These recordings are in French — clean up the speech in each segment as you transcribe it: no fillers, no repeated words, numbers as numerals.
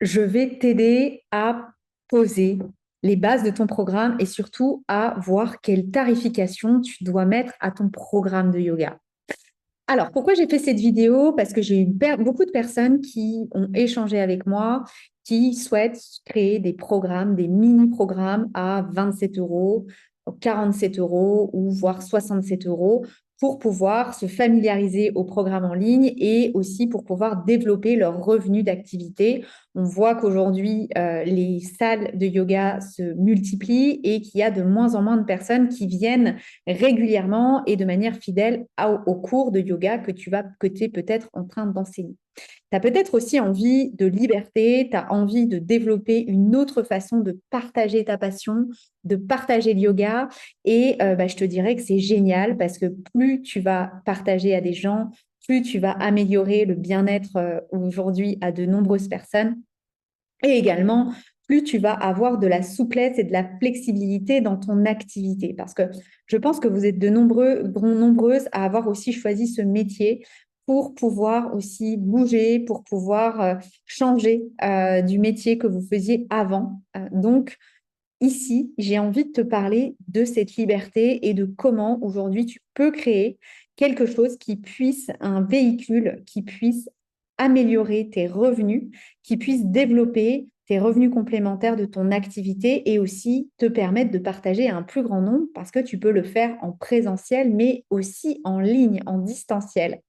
je vais t'aider à poser les bases de ton programme et surtout à voir quelle tarification tu dois mettre à ton programme de yoga. Alors, pourquoi j'ai fait cette vidéo? Parce que j'ai eu beaucoup de personnes qui ont échangé avec moi, qui souhaitent créer des programmes, des mini-programmes à 27 euros, 47 euros ou voire 67 euros pour pouvoir se familiariser au programme en ligne et aussi pour pouvoir développer leurs revenus d'activité. On voit qu'aujourd'hui, les salles de yoga se multiplient et qu'il y a de moins en moins de personnes qui viennent régulièrement et de manière fidèle au cours de yoga que tu es peut-être en train d'enseigner. Tu as peut-être aussi envie de liberté, tu as envie de développer une autre façon de partager ta passion, de partager le yoga. Et je te dirais que c'est génial parce que plus tu vas partager à des gens, plus tu vas améliorer le bien-être aujourd'hui à de nombreuses personnes. Et également, plus tu vas avoir de la souplesse et de la flexibilité dans ton activité. Parce que je pense que vous êtes nombreuses à avoir aussi choisi ce métier pour pouvoir aussi bouger, pour pouvoir changer du métier que vous faisiez avant. Donc, ici, j'ai envie de te parler de cette liberté et de comment aujourd'hui tu peux créer quelque chose qui puisse, un véhicule qui puisse améliorer tes revenus, qui puisse développer tes revenus complémentaires de ton activité et aussi te permettre de partager à un plus grand nombre parce que tu peux le faire en présentiel, mais aussi en ligne, en distanciel.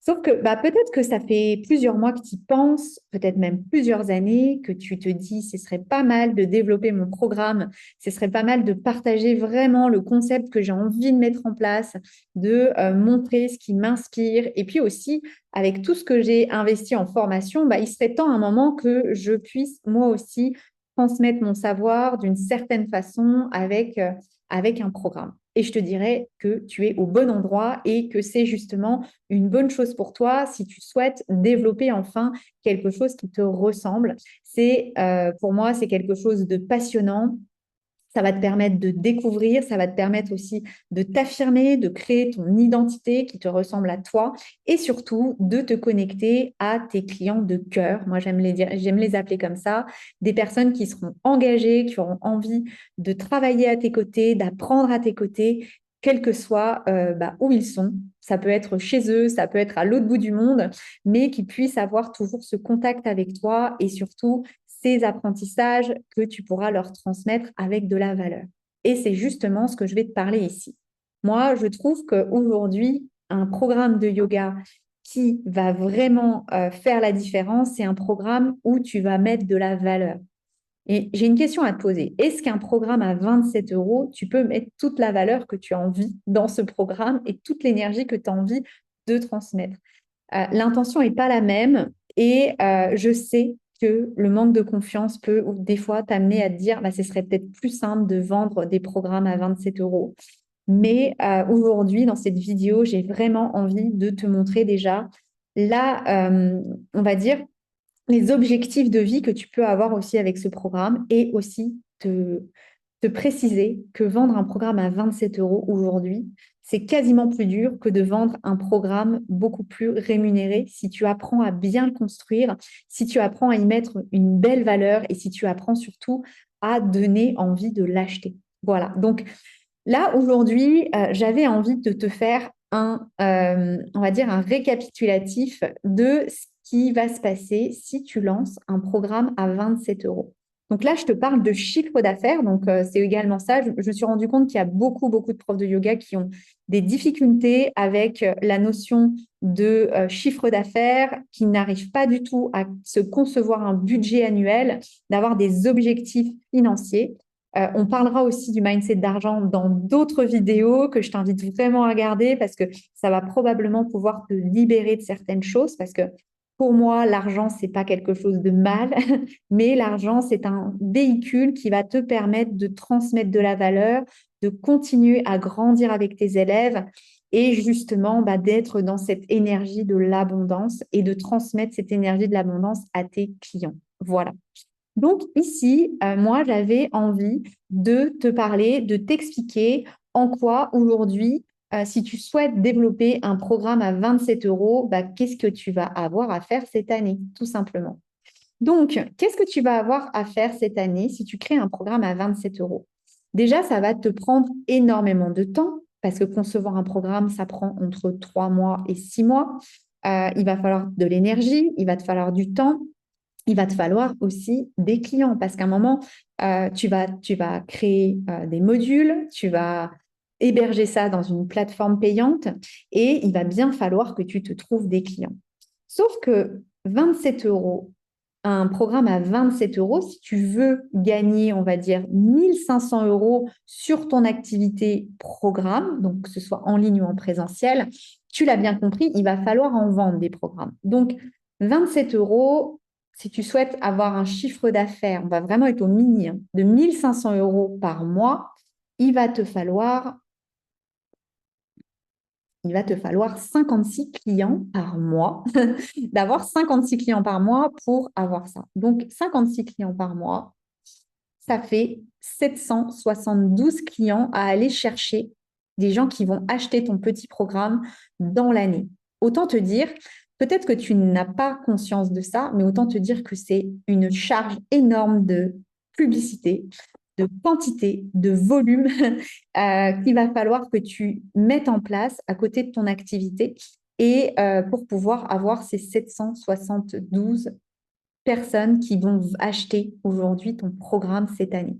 Sauf que peut-être que ça fait plusieurs mois que tu y penses, peut-être même plusieurs années, que tu te dis ce serait pas mal de développer mon programme, ce serait pas mal de partager vraiment le concept que j'ai envie de mettre en place, de montrer ce qui m'inspire. Et puis aussi, avec tout ce que j'ai investi en formation, il serait temps à un moment que je puisse moi aussi transmettre mon savoir d'une certaine façon avec un programme. Et je te dirais que tu es au bon endroit et que c'est justement une bonne chose pour toi si tu souhaites développer enfin quelque chose qui te ressemble. Pour moi, c'est quelque chose de passionnant. Ça va te permettre de découvrir, ça va te permettre aussi de t'affirmer, de créer ton identité qui te ressemble à toi et surtout de te connecter à tes clients de cœur. Moi, j'aime les appeler comme ça, des personnes qui seront engagées, qui auront envie de travailler à tes côtés, d'apprendre à tes côtés, quel que soit où ils sont. Ça peut être chez eux, ça peut être à l'autre bout du monde, mais qui puissent avoir toujours ce contact avec toi et surtout ces apprentissages que tu pourras leur transmettre avec de la valeur. Et c'est justement ce que je vais te parler ici. Moi, je trouve qu'aujourd'hui, un programme de yoga qui va vraiment faire la différence, c'est un programme où tu vas mettre de la valeur. Et j'ai une question à te poser. Est-ce qu'un programme à 27 euros, tu peux mettre toute la valeur que tu as envie dans ce programme et toute l'énergie que tu as envie de transmettre? L'intention n'est pas la même et je sais que le manque de confiance peut des fois t'amener à te dire ce serait peut-être plus simple de vendre des programmes à 27 euros. Mais aujourd'hui, dans cette vidéo, j'ai vraiment envie de te montrer déjà là, on va dire, les objectifs de vie que tu peux avoir aussi avec ce programme et aussi te préciser que vendre un programme à 27 euros aujourd'hui, c'est quasiment plus dur que de vendre un programme beaucoup plus rémunéré si tu apprends à bien le construire, si tu apprends à y mettre une belle valeur et si tu apprends surtout à donner envie de l'acheter. Voilà. Donc là, aujourd'hui, j'avais envie de te faire on va dire, un récapitulatif de ce qui va se passer si tu lances un programme à 27 euros. Donc là, je te parle de chiffre d'affaires. Donc, c'est également ça. Je me suis rendu compte qu'il y a beaucoup, beaucoup de profs de yoga qui ont des difficultés avec la notion de chiffre d'affaires, qui n'arrivent pas du tout à se concevoir un budget annuel, d'avoir des objectifs financiers. On parlera aussi du mindset d'argent dans d'autres vidéos que je t'invite vraiment à regarder parce que ça va probablement pouvoir te libérer de certaines choses parce que pour moi, l'argent, c'est pas quelque chose de mal, mais l'argent, c'est un véhicule qui va te permettre de transmettre de la valeur, de continuer à grandir avec tes élèves et justement d'être dans cette énergie de l'abondance et de transmettre cette énergie de l'abondance à tes clients. Voilà. Donc ici, moi, j'avais envie de te parler, de t'expliquer en quoi aujourd'hui, si tu souhaites développer un programme à 27 euros, qu'est-ce que tu vas avoir à faire cette année, tout simplement. Donc, qu'est-ce que tu vas avoir à faire cette année si tu crées un programme à 27 euros? Déjà, ça va te prendre énormément de temps parce que concevoir un programme, ça prend entre 3 mois et 6 mois. Il va falloir de l'énergie, il va te falloir du temps, il va te falloir aussi des clients parce qu'à un moment, tu vas créer des modules, tu vas héberger ça dans une plateforme payante et il va bien falloir que tu te trouves des clients. Sauf que 27 euros, un programme à 27 euros, si tu veux gagner, on va dire, 1500 euros sur ton activité programme, donc que ce soit en ligne ou en présentiel, tu l'as bien compris, il va falloir en vendre des programmes. Donc, 27 euros, si tu souhaites avoir un chiffre d'affaires, on va vraiment être au mini, hein, de 1500 euros par mois, il va te falloir 56 clients par mois, d'avoir 56 clients par mois pour avoir ça. Donc, 56 clients par mois, ça fait 772 clients à aller chercher, des gens qui vont acheter ton petit programme dans l'année. Autant te dire, peut-être que tu n'as pas conscience de ça, mais autant te dire que c'est une charge énorme de publicité, de quantité, de volume qu'il va falloir que tu mettes en place à côté de ton activité et pour pouvoir avoir ces 772 personnes qui vont acheter aujourd'hui ton programme cette année.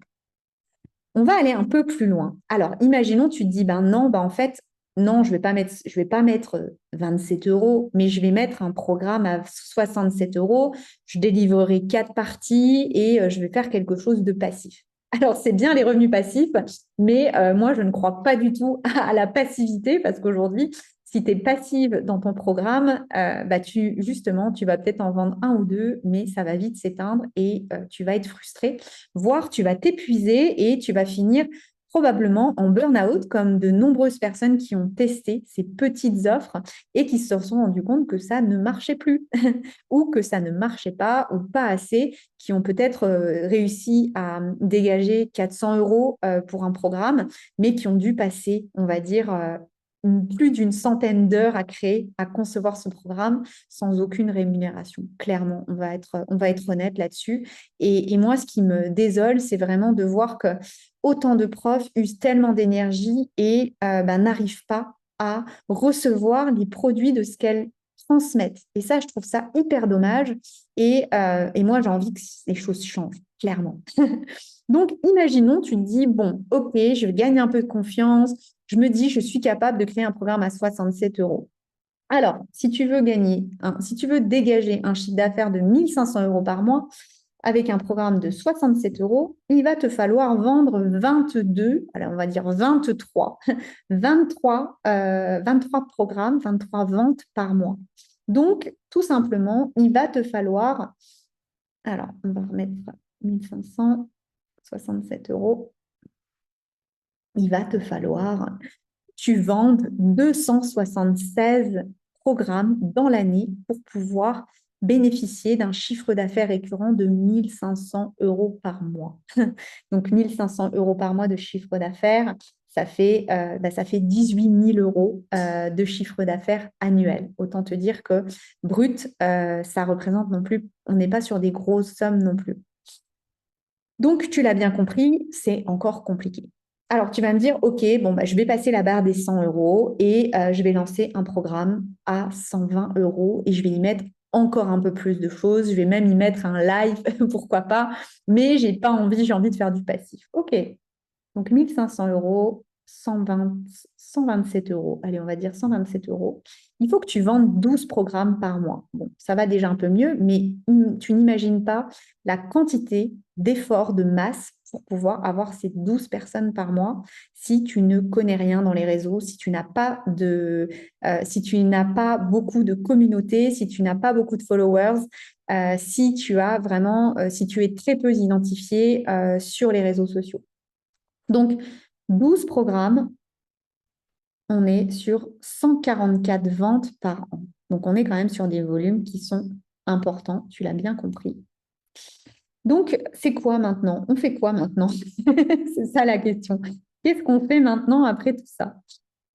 On va aller un peu plus loin. Alors, imaginons, tu te dis, ben non, ben en fait, non, je vais pas mettre 27 euros, mais je vais mettre un programme à 67 euros. Je délivrerai 4 parties et je vais faire quelque chose de passif. Alors, c'est bien les revenus passifs, mais moi, je ne crois pas du tout à la passivité parce qu'aujourd'hui, si tu es passive dans ton programme, bah justement, tu vas peut-être en vendre un ou deux, mais ça va vite s'éteindre et tu vas être frustré, voire tu vas t'épuiser et tu vas finir probablement en burn-out, comme de nombreuses personnes qui ont testé ces petites offres et qui se sont rendues compte que ça ne marchait plus ou que ça ne marchait pas ou pas assez, qui ont peut-être réussi à dégager 400 euros pour un programme, mais qui ont dû passer, on va dire, plus d'une centaine d'heures à créer, à concevoir ce programme sans aucune rémunération. Clairement, on va être honnête là-dessus. Et moi, ce qui me désole, c'est vraiment de voir que autant de profs usent tellement d'énergie et n'arrivent pas à recevoir les produits de ce qu'elles transmettent. Et ça, je trouve ça hyper dommage. Et moi, j'ai envie que les choses changent, clairement. Donc, imaginons, tu te dis, bon, ok, je gagne un peu de confiance, je me dis, je suis capable de créer un programme à 67 euros. Alors, si tu veux si tu veux dégager un chiffre d'affaires de 1500 euros par mois avec un programme de 67 euros, il va te falloir vendre 22, alors on va dire 23, 23 programmes, 23 ventes par mois. Donc, tout simplement, il va te falloir, alors on va remettre 1567 euros, il va te falloir tu vendes 276 programmes dans l'année pour pouvoir bénéficier d'un chiffre d'affaires récurrent de 1500 euros par mois. Donc, 1500 euros par mois de chiffre d'affaires, ça fait 18 000 euros de chiffre d'affaires annuel. Autant te dire que brut, ça représente non plus, on n'est pas sur des grosses sommes non plus. Donc, tu l'as bien compris, c'est encore compliqué. Alors, tu vas me dire, OK, bon, bah, je vais passer la barre des 100 euros et je vais lancer un programme à 120 euros et je vais y mettre encore un peu plus de choses. Je vais même y mettre un live, pourquoi pas, mais j'ai pas envie, j'ai envie de faire du passif. OK, donc 1500 euros, 127 euros. Allez, on va dire 127 euros. Il faut que tu vendes 12 programmes par mois. Bon, ça va déjà un peu mieux, mais tu n'imagines pas la quantité d'efforts de masse pour pouvoir avoir ces 12 personnes par mois si tu ne connais rien dans les réseaux, si tu n'as pas beaucoup de communauté, si tu n'as pas beaucoup de followers, si tu es très peu identifié sur les réseaux sociaux. Donc, 12 programmes, on est sur 144 ventes par an. Donc, on est quand même sur des volumes qui sont importants, tu l'as bien compris. Donc, c'est quoi maintenant? On fait quoi maintenant? C'est ça la question. Qu'est-ce qu'on fait maintenant après tout ça?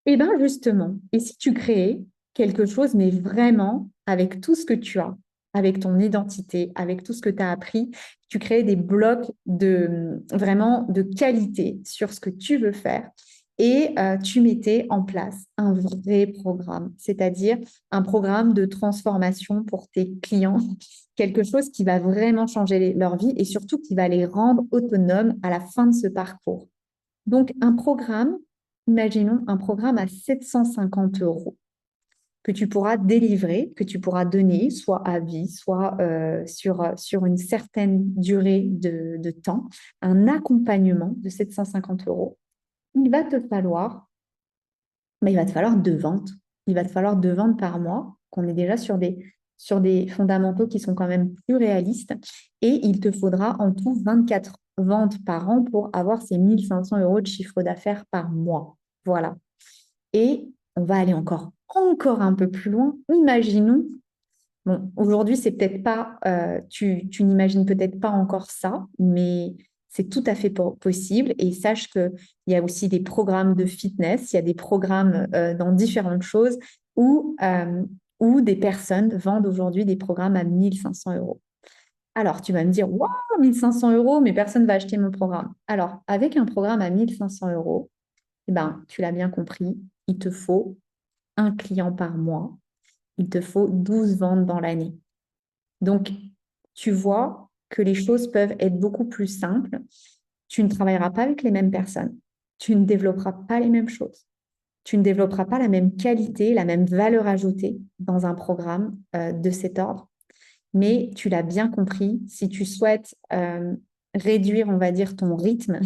Eh bien, justement, et si tu créais quelque chose, mais vraiment avec tout ce que tu as? avec ton identité, avec tout ce que tu as appris. Tu crées des blocs vraiment de qualité sur ce que tu veux faire et tu mettais en place un vrai programme, c'est-à-dire un programme de transformation pour tes clients, quelque chose qui va vraiment changer leur vie et surtout qui va les rendre autonomes à la fin de ce parcours. Donc, un programme, imaginons un programme à 750 euros que tu pourras délivrer, que tu pourras donner, soit à vie, soit sur une certaine durée de temps, un accompagnement de 750 euros. Il va te falloir, il va te falloir 2 ventes. Il va te falloir 2 ventes par mois, qu'on est déjà sur des fondamentaux qui sont quand même plus réalistes. Et il te faudra en tout 24 ventes par an pour avoir ces 1500 euros de chiffre d'affaires par mois. Voilà. Et on va aller encore un peu plus loin. Imaginons, bon, aujourd'hui, c'est peut-être pas, tu n'imagines peut-être pas encore ça, mais c'est tout à fait possible. Et sache qu'il y a aussi des programmes de fitness, il y a des programmes dans différentes choses où des personnes vendent aujourd'hui des programmes à 1500 euros. Alors, tu vas me dire, waouh, 1500 euros, mais personne ne va acheter mon programme. Alors, avec un programme à 1500 euros, eh ben, tu l'as bien compris, il te faut un client par mois, il te faut 12 ventes dans l'année. Donc, tu vois que les choses peuvent être beaucoup plus simples. Tu ne travailleras pas avec les mêmes personnes. Tu ne développeras pas les mêmes choses. Tu ne développeras pas la même qualité, la même valeur ajoutée dans un programme de cet ordre. Mais tu l'as bien compris, si tu souhaites réduire, on va dire, ton rythme,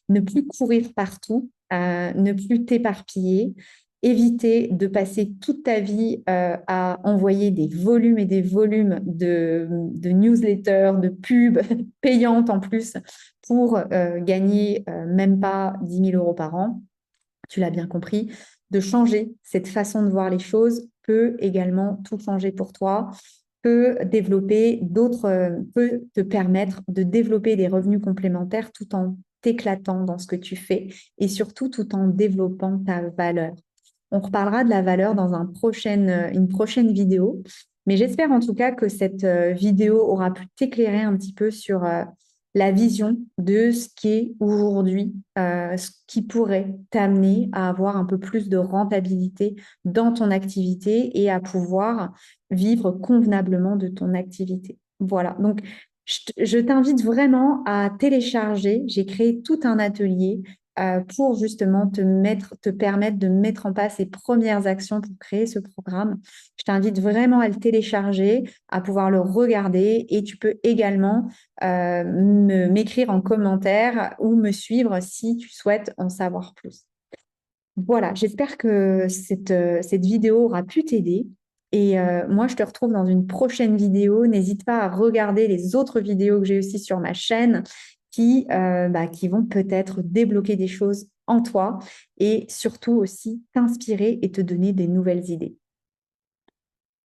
ne plus courir partout, ne plus t'éparpiller, éviter de passer toute ta vie à envoyer des volumes et des volumes de newsletters, de pubs payantes en plus pour gagner même pas 10 000 euros par an. Tu l'as bien compris, de changer cette façon de voir les choses peut également tout changer pour toi, peut te permettre de développer des revenus complémentaires tout en t'éclatant dans ce que tu fais et surtout tout en développant ta valeur. On reparlera de la valeur dans une prochaine vidéo, mais j'espère en tout cas que cette vidéo aura pu t'éclairer un petit peu sur la vision de ce qui est aujourd'hui, ce qui pourrait t'amener à avoir un peu plus de rentabilité dans ton activité et à pouvoir vivre convenablement de ton activité. Voilà, donc je t'invite vraiment à télécharger. J'ai créé tout un atelier pour justement te permettre de mettre en place les premières actions pour créer ce programme. Je t'invite vraiment à le télécharger, à pouvoir le regarder et tu peux également m'écrire en commentaire ou me suivre si tu souhaites en savoir plus. Voilà, j'espère que cette vidéo aura pu t'aider. Et moi, je te retrouve dans une prochaine vidéo. N'hésite pas à regarder les autres vidéos que j'ai aussi sur ma chaîne qui vont peut-être débloquer des choses en toi et surtout aussi t'inspirer et te donner des nouvelles idées.